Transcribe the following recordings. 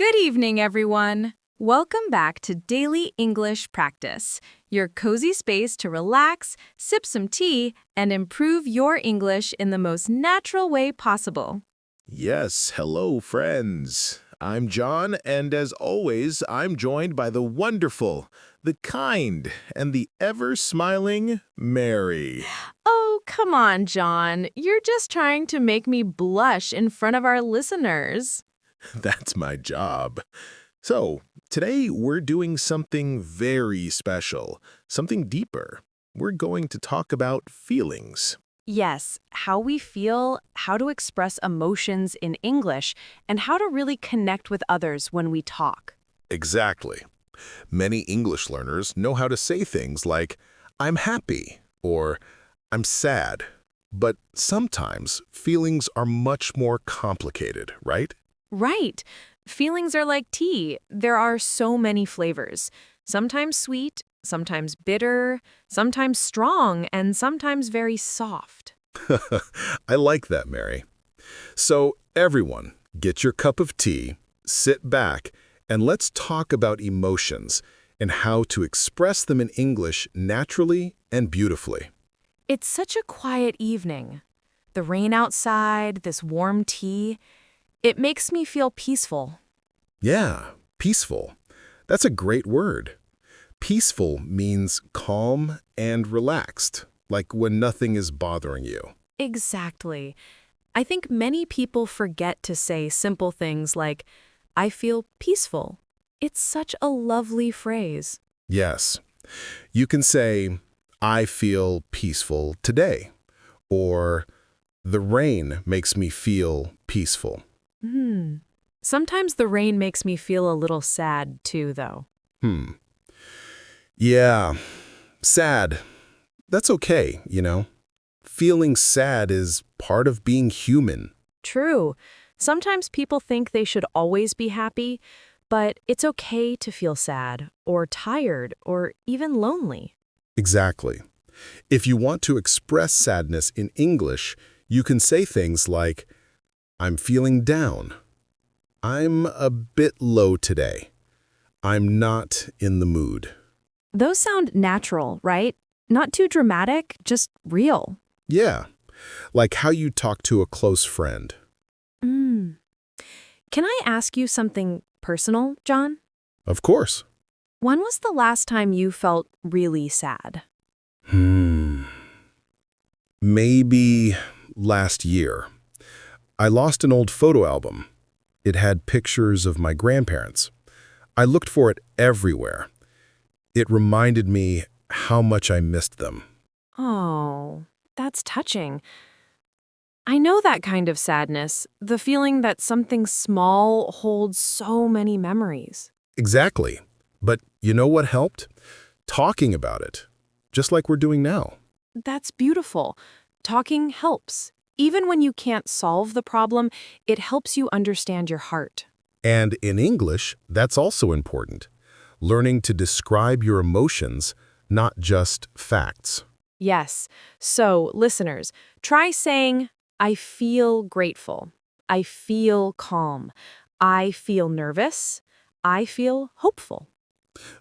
Good evening, everyone. Welcome back to Daily English Practice, your cozy space to relax, sip some tea, and improve your English in the most natural way possible. Yes, hello, friends. I'm John, and as always, I'm joined by the wonderful, the kind, and the ever-smiling Mary. Oh, come on, John. You're just trying to make me blush in front of our listeners. That's my job. So, today we're doing something very special, something deeper. We're going to talk about feelings. Yes, how we feel, how to express emotions in English, and how to really connect with others when we talk. Exactly. Many English learners know how to say things like, I'm happy, or I'm sad. But sometimes feelings are much more complicated, right? Right. Feelings are like tea. There are so many flavors. Sometimes sweet, sometimes bitter, sometimes strong, and sometimes very soft. I like that, Mary. So, everyone, get your cup of tea, sit back, and let's talk about emotions and how to express them in English naturally and beautifully. It's such a quiet evening. The rain outside, this warm tea, it makes me feel peaceful. Yeah, peaceful. That's a great word. Peaceful means calm and relaxed, like when nothing is bothering you. Exactly. I think many people forget to say simple things like, I feel peaceful. It's such a lovely phrase. Yes, you can say, I feel peaceful today, or the rain makes me feel peaceful. Sometimes the rain makes me feel a little sad, too, though. Yeah, sad. That's okay, you know. Feeling sad is part of being human. True. Sometimes people think they should always be happy, but it's okay to feel sad, or tired, or even lonely. Exactly. If you want to express sadness in English, you can say things like, I'm feeling down. I'm a bit low today. I'm not in the mood. Those sound natural, right? Not too dramatic, just real. Yeah, like how you talk to a close friend. Mm. Can I ask you something personal, John? Of course. When was the last time you felt really sad? Maybe last year. I lost an old photo album. It had pictures of my grandparents. I looked for it everywhere. It reminded me how much I missed them. Oh, that's touching. I know that kind of sadness, the feeling that something small holds so many memories. Exactly. But you know what helped? Talking about it, just like we're doing now. That's beautiful. Talking helps. Even when you can't solve the problem, it helps you understand your heart. And in English, that's also important. Learning to describe your emotions, not just facts. Yes. So, listeners, try saying, I feel grateful. I feel calm. I feel nervous. I feel hopeful.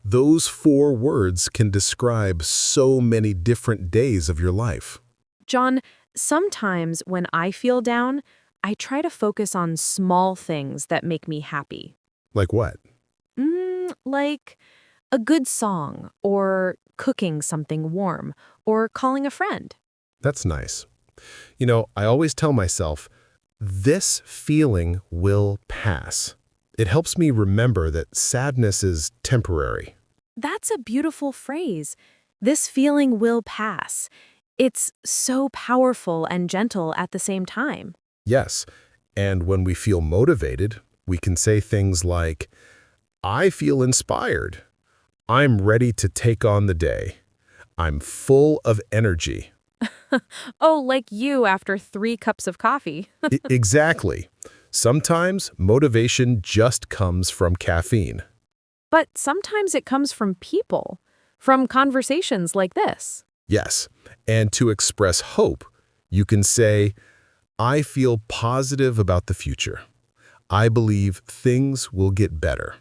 Those 4 words can describe so many different days of your life. John, sometimes when I feel down, I try to focus on small things that make me happy. Like what? Like a good song, or cooking something warm, or calling a friend. That's nice. You know, I always tell myself, this feeling will pass. It helps me remember that sadness is temporary. That's a beautiful phrase. This feeling will pass. It's so powerful and gentle at the same time. Yes, and when we feel motivated, we can say things like, I feel inspired. I'm ready to take on the day. I'm full of energy. Oh, like you after 3 cups of coffee. Exactly. Sometimes motivation just comes from caffeine. But sometimes it comes from people, from conversations like this. Yes, and to express hope, you can say, I feel positive about the future. I believe things will get better.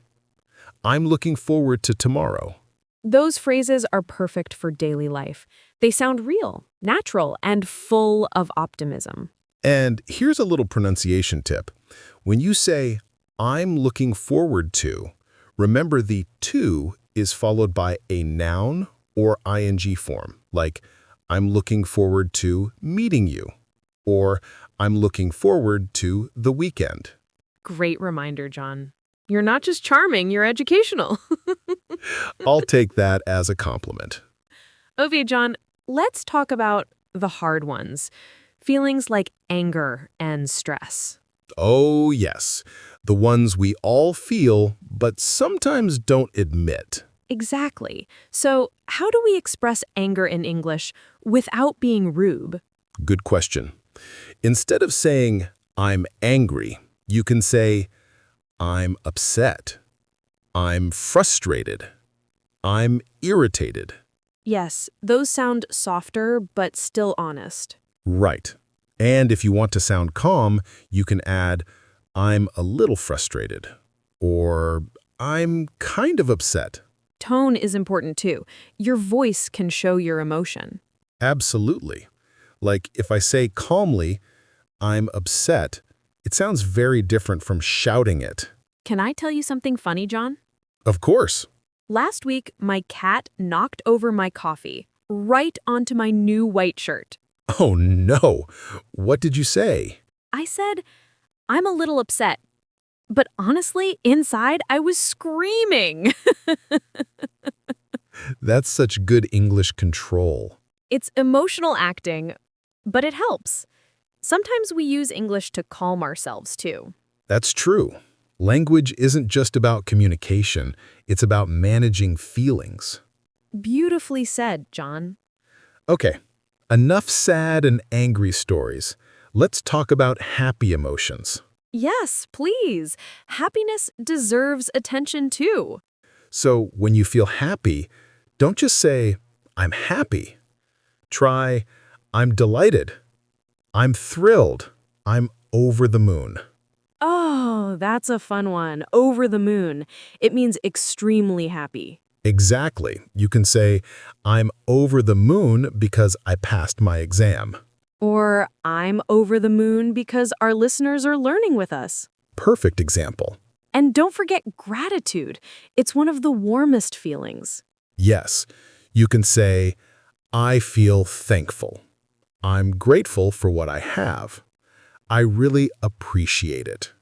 I'm looking forward to tomorrow. Those phrases are perfect for daily life. They sound real, natural, and full of optimism. And here's a little pronunciation tip. When you say, I'm looking forward to, remember the to is followed by a noun or ing form, like I'm looking forward to meeting you, or I'm looking forward to the weekend. Great reminder, John. You're not just charming, you're educational. I'll take that as a compliment. Okay, John, let's talk about the hard ones. Feelings like anger and stress. Oh, yes, the ones we all feel, but sometimes don't admit. Exactly. So, how do we express anger in English without being rude? Good question. Instead of saying, I'm angry, you can say, I'm upset. I'm frustrated. I'm irritated. Yes, those sound softer but still honest. Right. And if you want to sound calm, you can add, I'm a little frustrated, or I'm kind of upset. Tone is important too. Your voice can show your emotion. Absolutely. Like if I say calmly, I'm upset, it sounds very different from shouting it. Can I tell you something funny, John? Of course. Last week, my cat knocked over my coffee, right onto my new white shirt. Oh no. What did you say? I said, I'm a little upset. But honestly, inside, I was screaming. That's such good English control. It's emotional acting, but it helps. Sometimes we use English to calm ourselves, too. That's true. Language isn't just about communication, it's about managing feelings. Beautifully said, John. Okay, enough sad and angry stories. Let's talk about happy emotions. Yes, please. Happiness deserves attention, too. So when you feel happy, don't just say, I'm happy. Try, I'm delighted. I'm thrilled. I'm over the moon. Oh, that's a fun one. Over the moon. It means extremely happy. Exactly. You can say, I'm over the moon because I passed my exam. Or I'm over the moon because our listeners are learning with us. Perfect example. And don't forget gratitude. It's one of the warmest feelings. Yes, you can say, I feel thankful. I'm grateful for what I have. I really appreciate it.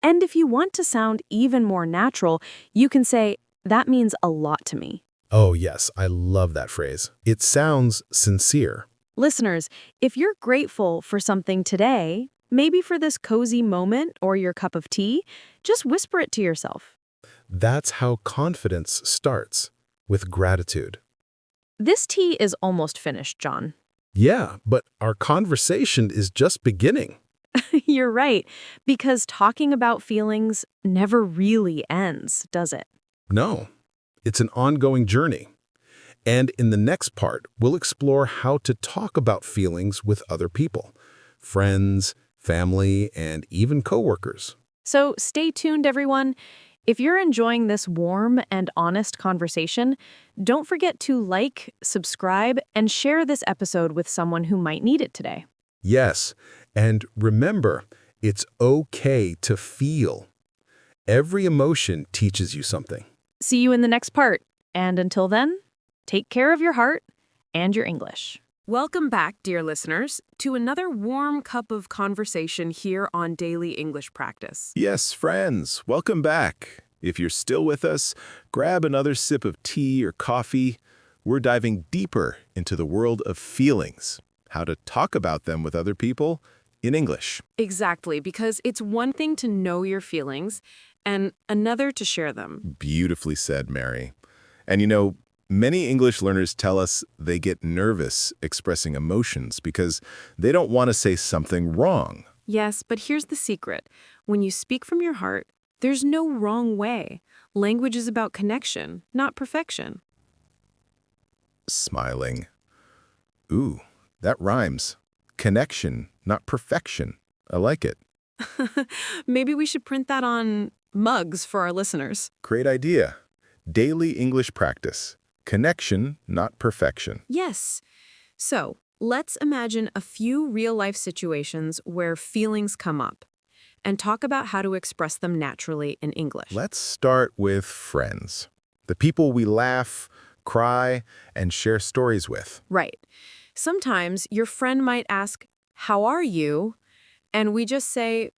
And if you want to sound even more natural, you can say, that means a lot to me. Oh yes, I love that phrase. It sounds sincere. Listeners, if you're grateful for something today, maybe for this cozy moment or your cup of tea, just whisper it to yourself. That's how confidence starts, with gratitude. This tea is almost finished, John. Yeah, but our conversation is just beginning. You're right, because talking about feelings never really ends, does it? No, it's an ongoing journey. And in the next part, we'll explore how to talk about feelings with other people, friends, family, and even coworkers. So stay tuned, everyone. If you're enjoying this warm and honest conversation, don't forget to like, subscribe, and share this episode with someone who might need it today. Yes, and remember, it's okay to feel. Every emotion teaches you something. See you in the next part. And until then, take care of your heart and your English. Welcome back, dear listeners, to another warm cup of conversation here on Daily English Practice. Yes, friends, welcome back. If you're still with us, grab another sip of tea or coffee. We're diving deeper into the world of feelings, how to talk about them with other people in English. Exactly, because it's one thing to know your feelings and another to share them. Beautifully said, Mary. And you know, many English learners tell us they get nervous expressing emotions because they don't want to say something wrong. Yes, but here's the secret. When you speak from your heart, there's no wrong way. Language is about connection, not perfection. Smiling. Ooh, that rhymes. Connection, not perfection. I like it. Maybe we should print that on mugs for our listeners. Great idea. Daily English practice. Connection, not perfection. Yes. So, let's imagine a few real-life situations where feelings come up and talk about how to express them naturally in English. Let's start with friends. The people we laugh, cry, and share stories with. Right. Sometimes your friend might ask, "How are you?" And we just say,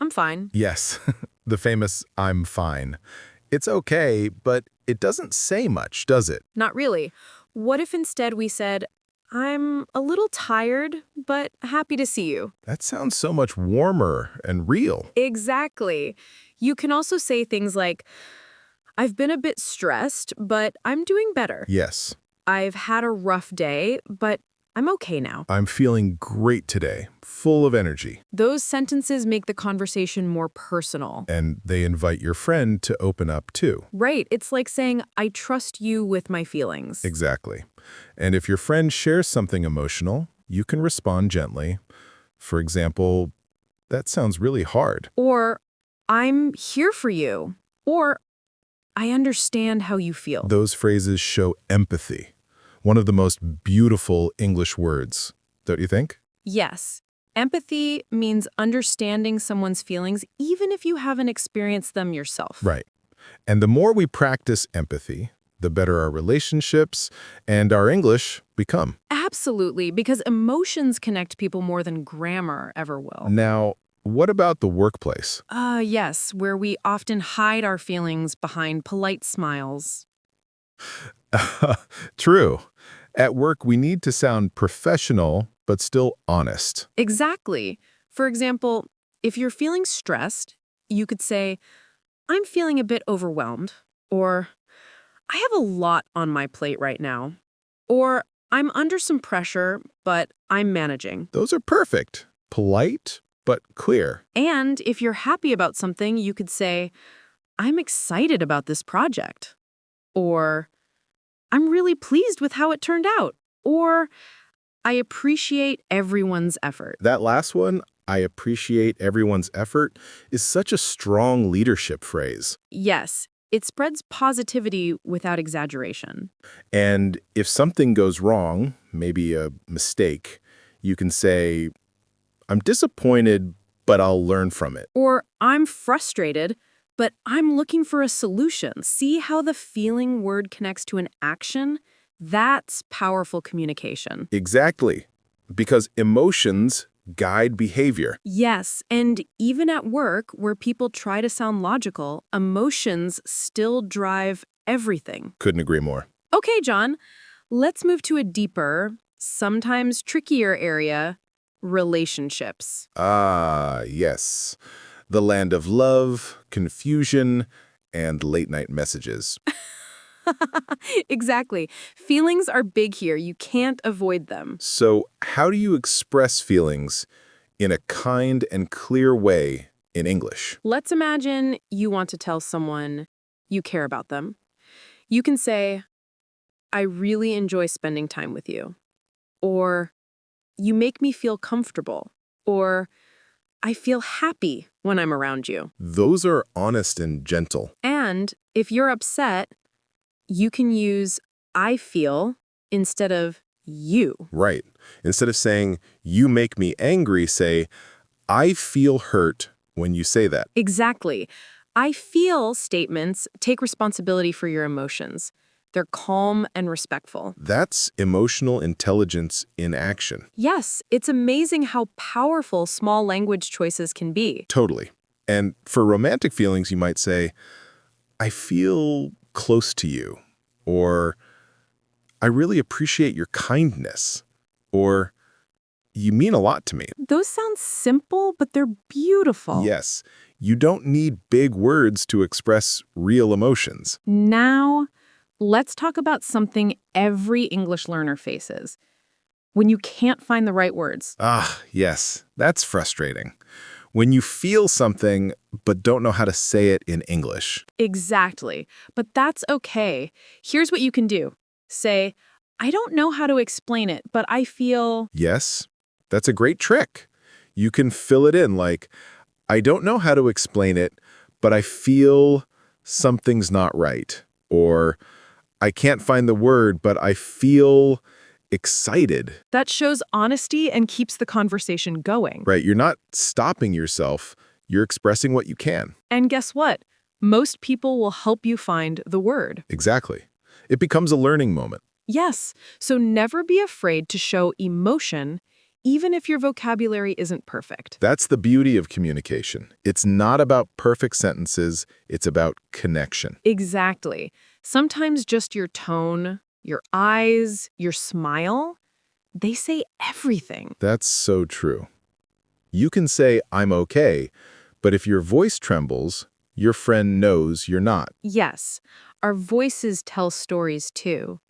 "I'm fine." Yes, the famous "I'm fine." It's okay, but it doesn't say much, does it? Not really. What if instead we said, "I'm a little tired, but happy to see you"? That sounds so much warmer and real. Exactly. You can also say things like, "I've been a bit stressed, but I'm doing better. Yes, I've had a rough day, but I'm okay now." I'm feeling great today, full of energy. Those sentences make the conversation more personal. And they invite your friend to open up too. Right. It's like saying, "I trust you with my feelings." Exactly. And if your friend shares something emotional, you can respond gently. For example, that sounds really hard. Or, "I'm here for you." Or, "I understand how you feel." Those phrases show empathy, one of the most beautiful English words, don't you think? Yes. Empathy means understanding someone's feelings even if you haven't experienced them yourself. Right. And the more we practice empathy, the better our relationships and our English become. Absolutely, because emotions connect people more than grammar ever will. Now, what about the workplace? Yes, where we often hide our feelings behind polite smiles. True. At work, we need to sound professional, but still honest. Exactly. For example, if you're feeling stressed, you could say, "I'm feeling a bit overwhelmed," or "I have a lot on my plate right now," or "I'm under some pressure, but I'm managing." Those are perfect. Polite, but clear. And if you're happy about something, you could say, "I'm excited about this project," or "I'm really pleased with how it turned out," or "I appreciate everyone's effort." That last one, "I appreciate everyone's effort," is such a strong leadership phrase. Yes, it spreads positivity without exaggeration. And if something goes wrong, maybe a mistake, you can say, "I'm disappointed, but I'll learn from it." Or "I'm frustrated, but I'm looking for a solution." See how the feeling word connects to an action? That's powerful communication. Exactly. Because emotions guide behavior. Yes, and even at work, where people try to sound logical, emotions still drive everything. Couldn't agree more. Okay, John, let's move to a deeper, sometimes trickier area, relationships. Ah, yes. The land of love, confusion, and late-night messages. Exactly. Feelings are big here. You can't avoid them. So, how do you express feelings in a kind and clear way in English? Let's imagine you want to tell someone you care about them. You can say, "I really enjoy spending time with you." Or, "You make me feel comfortable." Or, "I feel happy when I'm around you." Those are honest and gentle. And if you're upset, you can use "I feel" instead of "you." Right. Instead of saying, "You make me angry," say, "I feel hurt when you say that." Exactly. "I feel" statements take responsibility for your emotions. They're calm and respectful. That's emotional intelligence in action. Yes, it's amazing how powerful small language choices can be. Totally. And for romantic feelings, you might say, "I feel close to you," or "I really appreciate your kindness," or "You mean a lot to me." Those sound simple, but they're beautiful. Yes, you don't need big words to express real emotions. Now, let's talk about something every English learner faces. When you can't find the right words. Ah, yes, that's frustrating. When you feel something but don't know how to say it in English. Exactly. But that's okay. Here's what you can do. Say, "I don't know how to explain it, but I feel..." Yes, that's a great trick. You can fill it in like, I don't know how to explain it, but I feel something's not right. Or I can't find the word, but I feel excited. That shows honesty and keeps the conversation going. Right? You're not stopping yourself. You're expressing what you can. And guess what? Most people will help you find the word. Exactly. It becomes a learning moment. Yes, so never be afraid to show emotion, even if your vocabulary isn't perfect. That's the beauty of communication. It's not about perfect sentences, it's about connection. Exactly. Sometimes just your tone, your eyes, your smile, they say everything. That's so true. You can say, I'm okay, but if your voice trembles, your friend knows you're not. Yes, our voices tell stories too.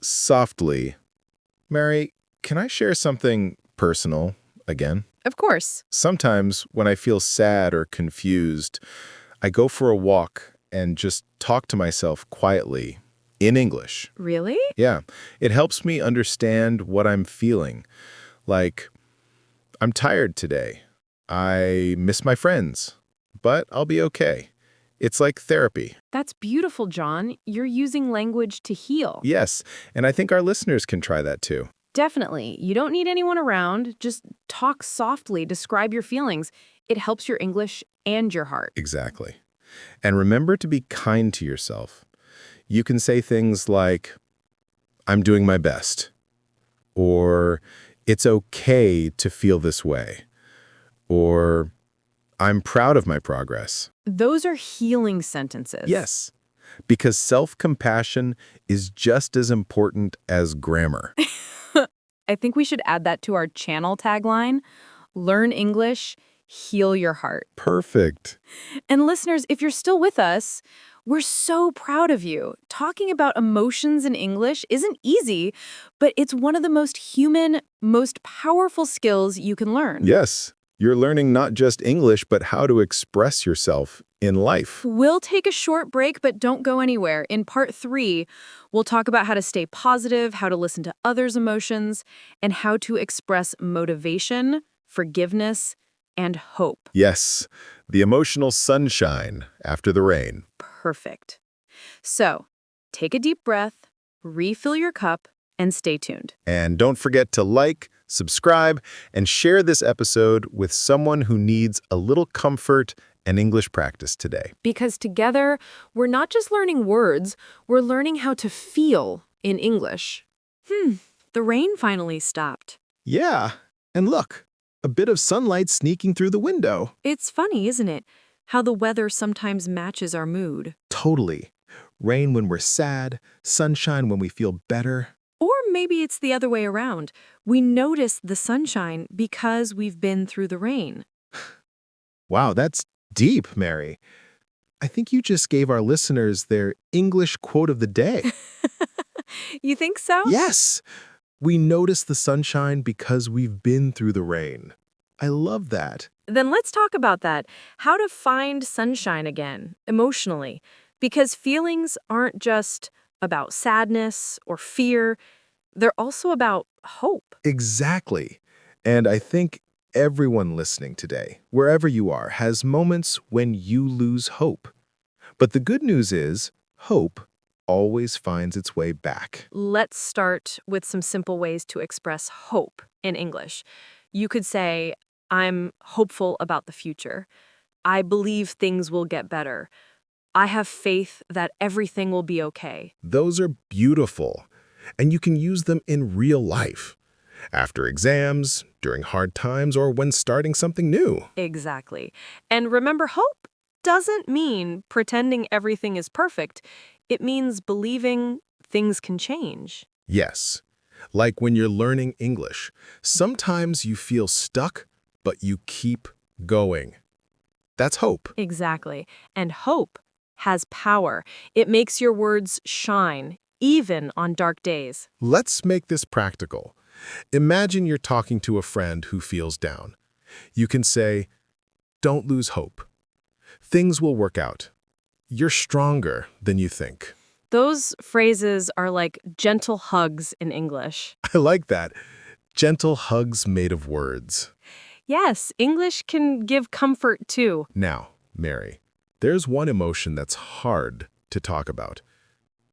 Softly, Mary, can I share something personal again? Of course. Sometimes when I feel sad or confused, I go for a walk and just talk to myself quietly in English. Really? Yeah, it helps me understand what I'm feeling. Like, I'm tired today. I miss my friends, but I'll be okay. It's like therapy. That's beautiful, John. You're using language to heal. Yes, and I think our listeners can try that too. Definitely. You don't need anyone around. Just talk softly, describe your feelings. It helps your English and your heart. Exactly. And remember to be kind to yourself. You can say things like, I'm doing my best, or it's okay to feel this way, or I'm proud of my progress. Those are healing sentences. Yes, because self-compassion is just as important as grammar. I think we should add that to our channel tagline. Learn English, heal your heart. Perfect. And listeners, if you're still with us, we're so proud of you. Talking about emotions in English isn't easy, but it's one of the most human, most powerful skills you can learn. Yes, you're learning not just English, but how to express yourself in life. We'll take a short break, but don't go anywhere. In part 3, we'll talk about how to stay positive, how to listen to others' emotions, and how to express motivation, forgiveness, and hope. Yes, the emotional sunshine after the rain. Perfect. So, take a deep breath, refill your cup, and stay tuned. And don't forget to like, subscribe, and share this episode with someone who needs a little comfort and English practice today. Because together, we're not just learning words, we're learning how to feel in English. The rain finally stopped. Yeah, and look, a bit of sunlight sneaking through the window. It's funny, isn't it? How the weather sometimes matches our mood. Totally. Rain when we're sad, sunshine when we feel better. Or maybe it's the other way around. We notice the sunshine because we've been through the rain. Wow, that's deep, Mary. I think you just gave our listeners their English quote of the day. You think so? Yes! We notice the sunshine because we've been through the rain. I love that. Then let's talk about that. How to find sunshine again, emotionally. Because feelings aren't just about sadness or fear. They're also about hope. Exactly. And I think everyone listening today, wherever you are, has moments when you lose hope. But the good news is, hope always finds its way back. Let's start with some simple ways to express hope in English. You could say, I'm hopeful about the future. I believe things will get better. I have faith that everything will be okay. Those are beautiful, and you can use them in real life. After exams, during hard times, or when starting something new. Exactly. And remember, hope doesn't mean pretending everything is perfect. It means believing things can change. Yes, like when you're learning English. Sometimes you feel stuck, but you keep going. That's hope. Exactly. And hope has power. It makes your words shine, even on dark days. Let's make this practical. Imagine you're talking to a friend who feels down. You can say, don't lose hope. Things will work out. You're stronger than you think. Those phrases are like gentle hugs in English. I like that. Gentle hugs made of words. Yes, English can give comfort too. Now, Mary, there's one emotion that's hard to talk about.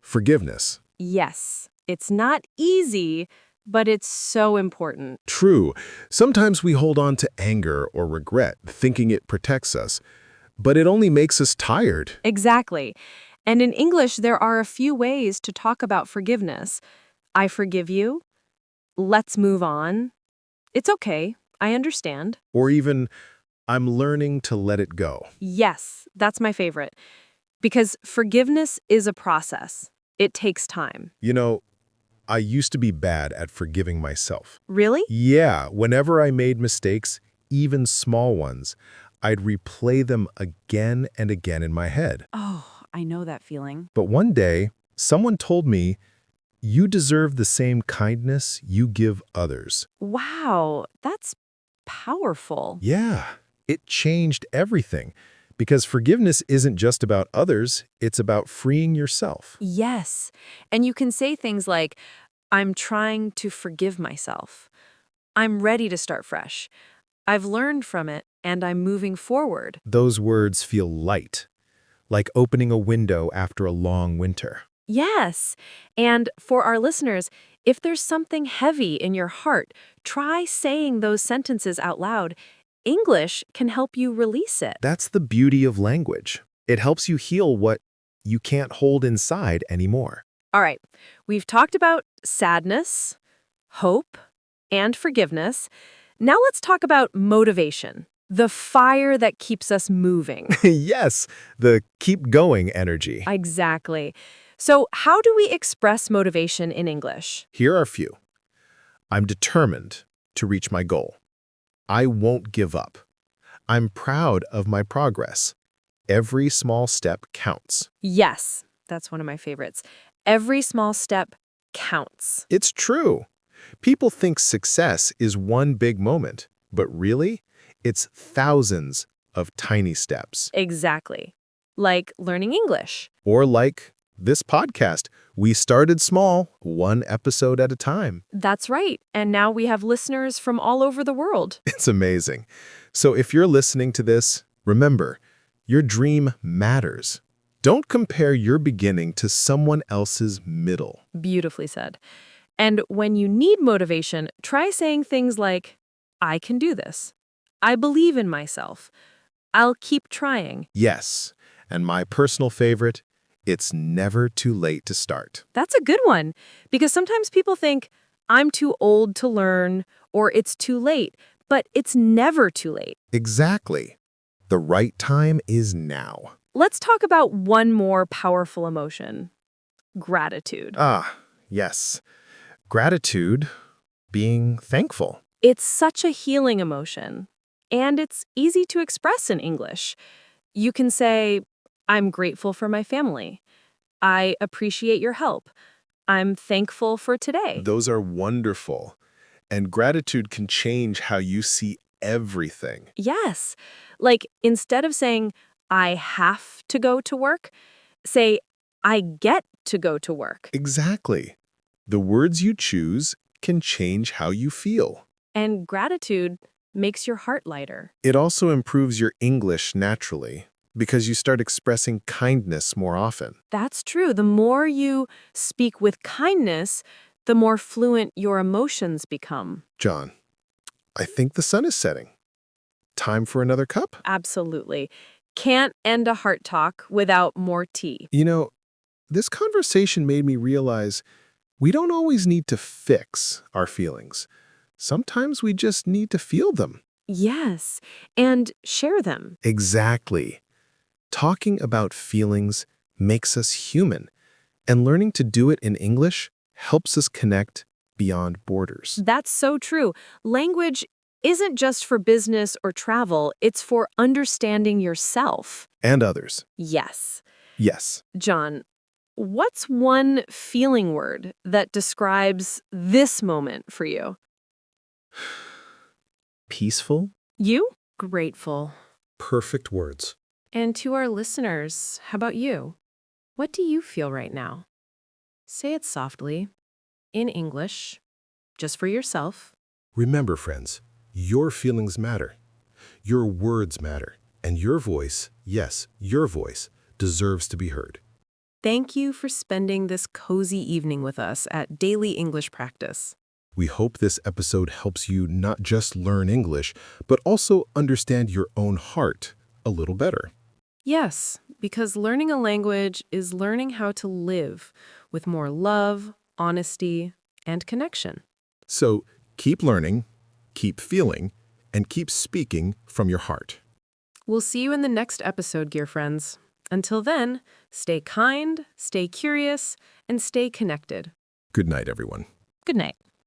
Forgiveness. Yes, it's not easy, but it's so important. True, sometimes we hold on to anger or regret, thinking it protects us, but it only makes us tired. Exactly. And in English, there are a few ways to talk about forgiveness. I forgive you. Let's move on. It's okay. I understand. Or even, I'm learning to let it go. Yes, that's my favorite. Because forgiveness is a process. It takes time. You know, I used to be bad at forgiving myself. Really? Yeah, whenever I made mistakes, even small ones, I'd replay them again and again in my head. Oh, I know that feeling. But one day, someone told me, you deserve the same kindness you give others. Wow, that's powerful. Yeah, it changed everything. Because forgiveness isn't just about others, it's about freeing yourself. Yes. And you can say things like, I'm trying to forgive myself. I'm ready to start fresh. I've learned from it, and I'm moving forward. Those words feel light, like opening a window after a long winter. Yes. And for our listeners, if there's something heavy in your heart, try saying those sentences out loud. English can help you release it. That's the beauty of language. It helps you heal what you can't hold inside anymore. All right. We've talked about sadness, hope, and forgiveness. Now let's talk about motivation, the fire that keeps us moving. Yes, the keep going energy. Exactly. So, how do we express motivation in English? Here are a few. I'm determined to reach my goal. I won't give up. I'm proud of my progress. Every small step counts. Yes, that's one of my favorites. Every small step counts. It's true. People think success is one big moment, but really, it's thousands of tiny steps. Exactly. Like learning English. Or like this podcast, we started small, one episode at a time. That's right. And now we have listeners from all over the world. It's amazing. So if you're listening to this, remember, your dream matters. Don't compare your beginning to someone else's middle. Beautifully said. And when you need motivation, try saying things like, I can do this. I believe in myself. I'll keep trying. Yes, and my personal favorite, it's never too late to start. That's a good one, because sometimes people think, I'm too old to learn, or it's too late, but it's never too late. Exactly. The right time is now. Let's talk about one more powerful emotion, gratitude. Ah, yes. Gratitude, being thankful. It's such a healing emotion, and it's easy to express in English. You can say, I'm grateful for my family. I appreciate your help. I'm thankful for today. Those are wonderful. And gratitude can change how you see everything. Yes. Like, instead of saying, I have to go to work, say, I get to go to work. Exactly. The words you choose can change how you feel. And gratitude makes your heart lighter. It also improves your English naturally because you start expressing kindness more often. That's true. The more you speak with kindness, the more fluent your emotions become. John, I think the sun is setting. Time for another cup? Absolutely. Can't end a heart talk without more tea. You know, this conversation made me realize we don't always need to fix our feelings. Sometimes we just need to feel them. Yes, and share them. Exactly. Talking about feelings makes us human, and learning to do it in English helps us connect beyond borders. That's so true. Language isn't just for business or travel, it's for understanding yourself. And others. Yes. Yes. John, what's one feeling word that describes this moment for you? Peaceful? You? Grateful. Perfect words. And to our listeners, how about you? What do you feel right now? Say it softly, in English, just for yourself. Remember, friends, Your feelings matter. Your words matter. And your voice, yes, your voice, deserves to be heard. Thank you for spending this cozy evening with us at Daily English Practice. We hope this episode helps you not just learn English, but also understand your own heart a little better. Yes, because learning a language is learning how to live with more love, honesty, and connection. So keep learning, keep feeling, and keep speaking from your heart. We'll see you in the next episode, dear friends. Until then, stay kind, stay curious, and stay connected. Good night, everyone. Good night.